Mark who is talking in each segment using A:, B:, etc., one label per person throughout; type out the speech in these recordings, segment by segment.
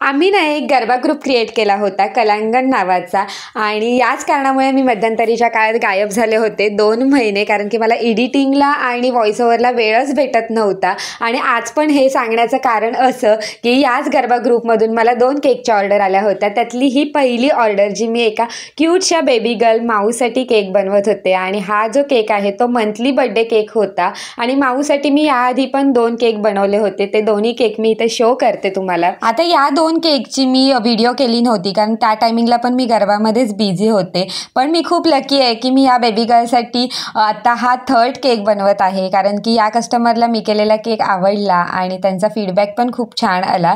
A: आम्ही ना एक गरबा ग्रुप क्रिएट केला होता कलांगण नावाचा आणि याच कारणामुळे मी मध्यंतरीच्या काळात गायब झाले होते 2 महिने, कारण की मला एडिटिंगला आणि व्हॉइस ओव्हरला वेळच भेटत नव्हता. आणि आज पण हे सांगण्याचं कारण असं की याच गरबा ग्रुपमधून मला 2 केकच्या ऑर्डर आल्या होत्या. त्यातली ही पहिली ऑर्डर जी मी एका क्यूटशा बेबी गर्ल माऊसाठी केक बनवत होते आणि हा जो केक आहे तो मंथली बर्थडे केक होता. आणि माऊसाठी मी याआधी पण 2 केक बनवले होते, ते दोन्ही केक मी इथे शो करते तुम्हाला. आता या 2 केकची मी व्हिडिओ केली नव्हती कारण त्या टायमिंगला पण मी गरबामध्येच बिझी होते. पण मी खूप लकी आहे की मी या बेबी गर्लसाठी आता हा 3rd केक बनवत आहे, कारण की या कस्टमरला मी केलेला केक आवडला आणि त्यांचा फीडबॅक पण खूप छान आला.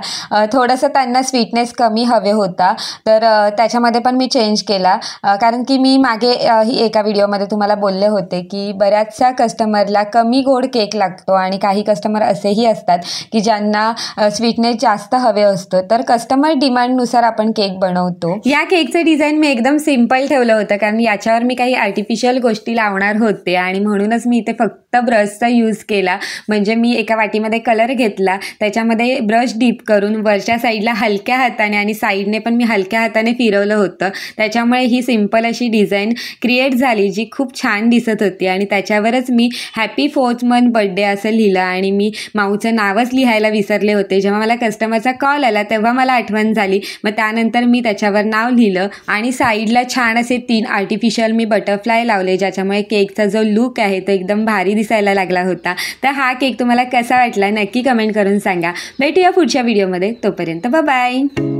A: थोडंसं त्यांना स्वीटनेस कमी हवे होता, तर त्याच्यामध्ये पण मी चेंज केला. कारण की मी मागे ही एका व्हिडिओमध्ये तुम्हाला बोलले होते की बऱ्याचशा कस्टमरला कमी गोड केक लागतो आणि काही कस्टमर असेही असतात की ज्यांना स्वीटनेस जास्त हवे असतं, तर कस्टमर डिमांडनुसार आपण केक बनवतो. या केकचं डिझाईन मी एकदम सिम्पल ठेवलं होतं कारण याच्यावर मी काही आर्टिफिशियल गोष्टी लावणार होते आणि म्हणूनच मी इथे फक्त ब्रशचा यूज केला. म्हणजे मी एका वाटीमध्ये कलर घेतला, त्याच्यामध्ये ब्रश डीप करून वरच्या साईडला हलक्या हाताने आणि साईडने पण मी हलक्या हाताने फिरवलं होतं. त्याच्यामुळे ही सिम्पल अशी डिझाईन क्रिएट झाली जी खूप छान दिसत होती. आणि त्याच्यावरच मी हॅपी 4th मंथ बर्थडे असं लिहिलं आणि मी माऊचं नावच लिहायला विसरले होते. जेव्हा मला कस्टमरचा कॉल आला तेव्हा मला आठवण झाली, मग त्यानंतर मी त्याच्यावर नाव लिहिलं आणि साईडला छान असे 3 आर्टिफिशियल मी बटरफ्लाय लावले, ज्याच्यामुळे केकचा जो लुक आहे तो एकदम भारी दिसायला लागला होता. तर हा केक तुम्हाला कसा वाटला नक्की कमेंट करून सांगा. भेटूया पुढच्या व्हिडिओमध्ये, तोपर्यंत बाय बाय.